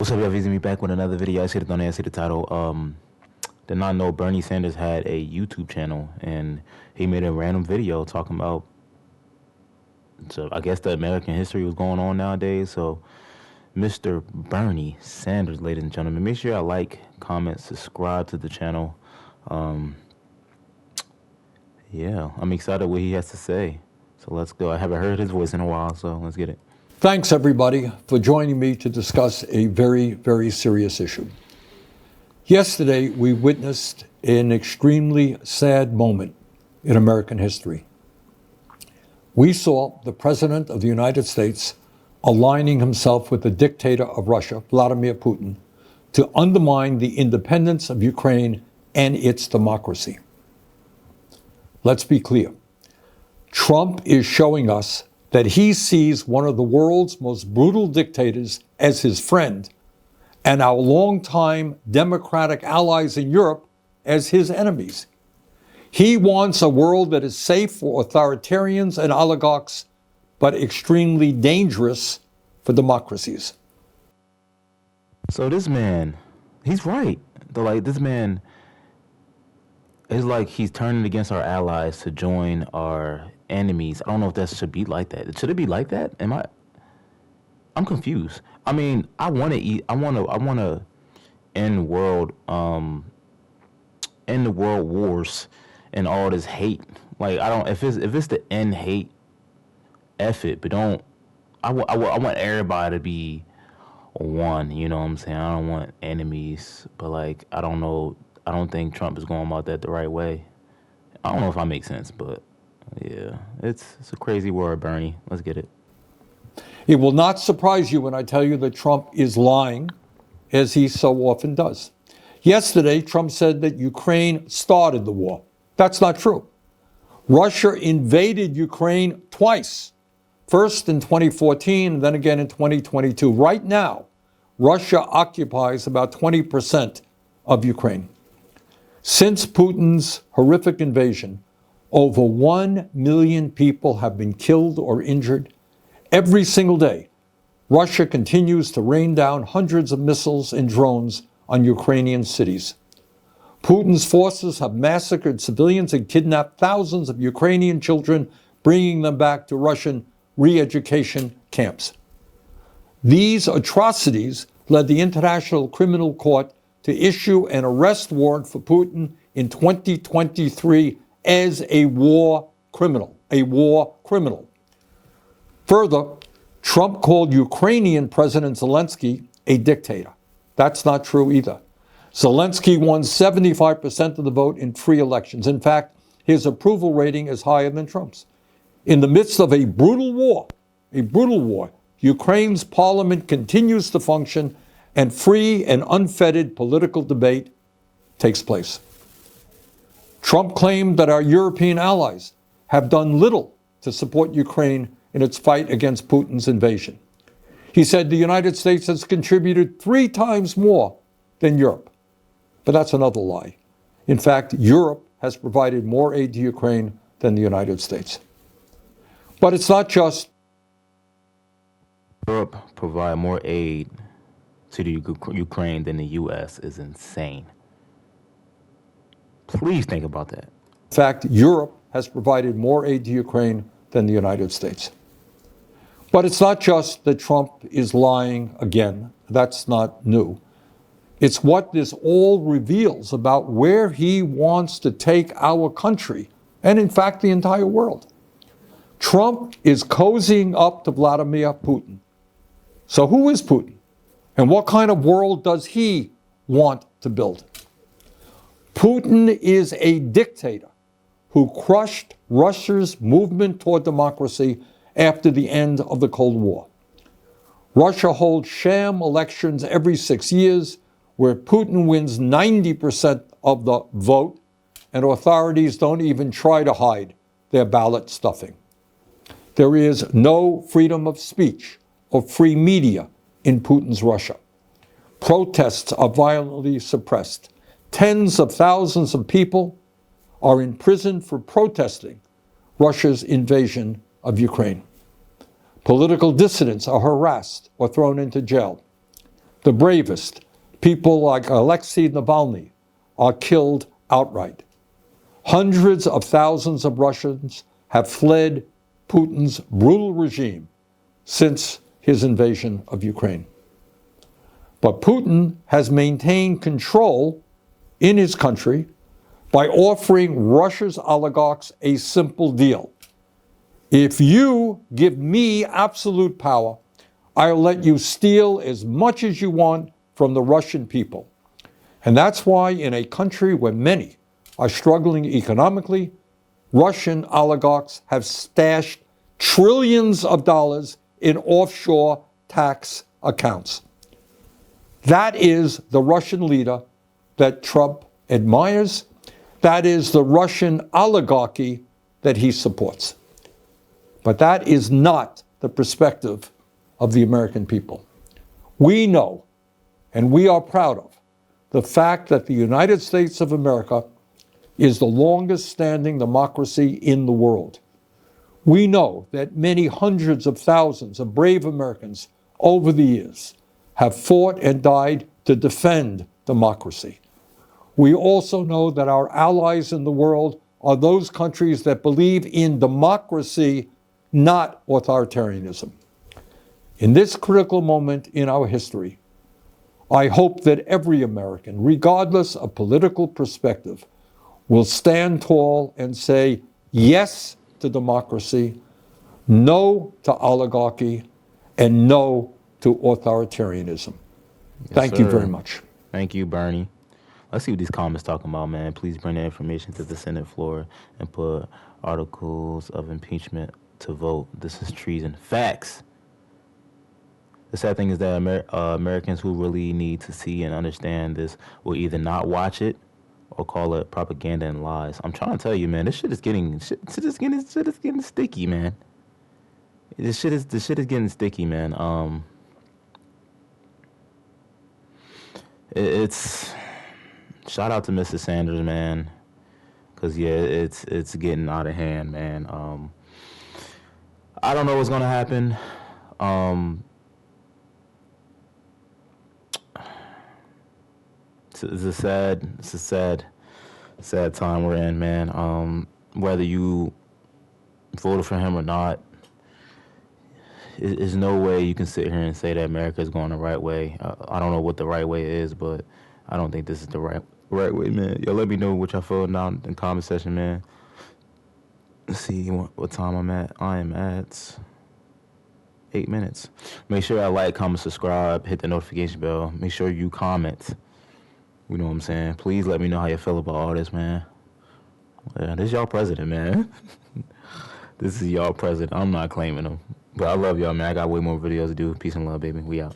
What's up, y'all? Visiting me back with another video. I see the thumbnail, I see the title. Did not know Bernie Sanders had a YouTube channel, and he made a random video talking about, so I guess the American history was going on nowadays. So, Mr. Bernie Sanders, ladies and gentlemen, make sure y'all like, comment, subscribe to the channel. Yeah, I'm excited what he has to say. So let's go. I haven't heard his voice in a while, so let's get it. Thanks, everybody, for joining me to discuss a very, very serious issue. Yesterday, we witnessed an extremely sad moment in American history. We saw the President of the United States aligning himself with the dictator of Russia, Vladimir Putin, to undermine the independence of Ukraine and its democracy. Let's be clear. Trump is showing us that he sees one of the world's most brutal dictators as his friend and our longtime democratic allies in Europe as his enemies. He wants a world that is safe for authoritarians and oligarchs, but extremely dangerous for democracies. So this man, he's right. This man is like he's turning against our allies to join our enemies. I don't know if that should be like that. Should it be like that? I'm confused. I mean, I want to end the world wars and all this hate. Like, I don't, if it's to end hate, F it, but don't, I want everybody to be one, you know what I'm saying? I don't want enemies, but like, I don't know, I don't think Trump is going about that the right way. I don't know if I make sense, but yeah, it's a crazy world, Bernie. Let's get it. It will not surprise you when I tell you that Trump is lying, as he so often does. Yesterday, Trump said that Ukraine started the war. That's not true. Russia invaded Ukraine twice, first in 2014 and then again in 2022. Right now, Russia occupies about 20% of Ukraine. Since Putin's horrific invasion, over 1 million people have been killed or injured. Every single day, Russia continues to rain down hundreds of missiles and drones on Ukrainian cities. Putin's forces have massacred civilians and kidnapped thousands of Ukrainian children, bringing them back to Russian re-education camps. These atrocities led the International Criminal Court to issue an arrest warrant for Putin in 2023 as a war criminal. Further, Trump called Ukrainian President Zelensky a dictator. That's not true either. Zelensky won 75% of the vote in free elections. In fact, his approval rating is higher than Trump's. In the midst of a brutal war, Ukraine's parliament continues to function and free and unfettered political debate takes place. Trump claimed that our European allies have done little to support Ukraine in its fight against Putin's invasion. He said the United States has contributed 3 times more than Europe. But that's another lie. In fact, Europe has provided more aid to Ukraine than the United States. But it's not just Europe provide more aid to the Ukraine than the U.S. is insane. Please think about that. In fact, Europe has provided more aid to Ukraine than the United States. But it's not just that Trump is lying again. That's not new. It's what this all reveals about where he wants to take our country, and in fact, the entire world. Trump is cozying up to Vladimir Putin. So who is Putin? And what kind of world does he want to build? Putin is a dictator who crushed Russia's movement toward democracy after the end of the Cold War. Russia holds sham elections every 6 years where Putin wins 90% of the vote, and authorities don't even try to hide their ballot stuffing. There is no freedom of speech or free media in Putin's Russia. Protests are violently suppressed. Tens of thousands of people are in prison for protesting Russia's invasion of Ukraine. Political dissidents are harassed or thrown into jail. The bravest, people like Alexei Navalny, are killed outright. Hundreds of thousands of Russians have fled Putin's brutal regime since his invasion of Ukraine. But Putin has maintained control in his country by offering Russia's oligarchs a simple deal. If you give me absolute power, I'll let you steal as much as you want from the Russian people. And that's why in a country where many are struggling economically, Russian oligarchs have stashed trillions of dollars in offshore tax accounts. That is the Russian leader that Trump admires. That is the Russian oligarchy that he supports. But that is not the perspective of the American people. We know, and we are proud of, the fact that the United States of America is the longest standing democracy in the world. We know that many hundreds of thousands of brave Americans over the years have fought and died to defend democracy. We also know that our allies in the world are those countries that believe in democracy, not authoritarianism. In this critical moment in our history, I hope that every American, regardless of political perspective, will stand tall and say yes to democracy, no to oligarchy, and no to authoritarianism. Yes, Thank you sir. very much. Thank you, Bernie. Let's see what these comments talking about, man. Please bring the information to the Senate floor and put articles of impeachment to vote. This is treason. Facts. The sad thing is that Americans who really need to see and understand this will either not watch it or call it propaganda and lies. I'm trying to tell you, man, this shit is getting sticky, man. This shit is getting sticky, man. It's shout out to Mr. Sanders, man, cause yeah, it's getting out of hand, man. I don't know what's gonna happen. It's a sad time we're in, man. Whether you voted for him or not, there's no way you can sit here and say that America is going the right way. I don't know what the right way is, but I don't think this is the right way, man. Y'all let me know what y'all feel down in the comment section, man. Let's see what time I'm at. I am at 8 minutes. Make sure y'all like, comment, subscribe, hit the notification bell. Make sure you comment. You know what I'm saying? Please let me know how you feel about all this, man. Yeah, this is y'all president, man. This is y'all president. I'm not claiming him. But I love y'all, man. I got way more videos to do. Peace and love, baby. We out.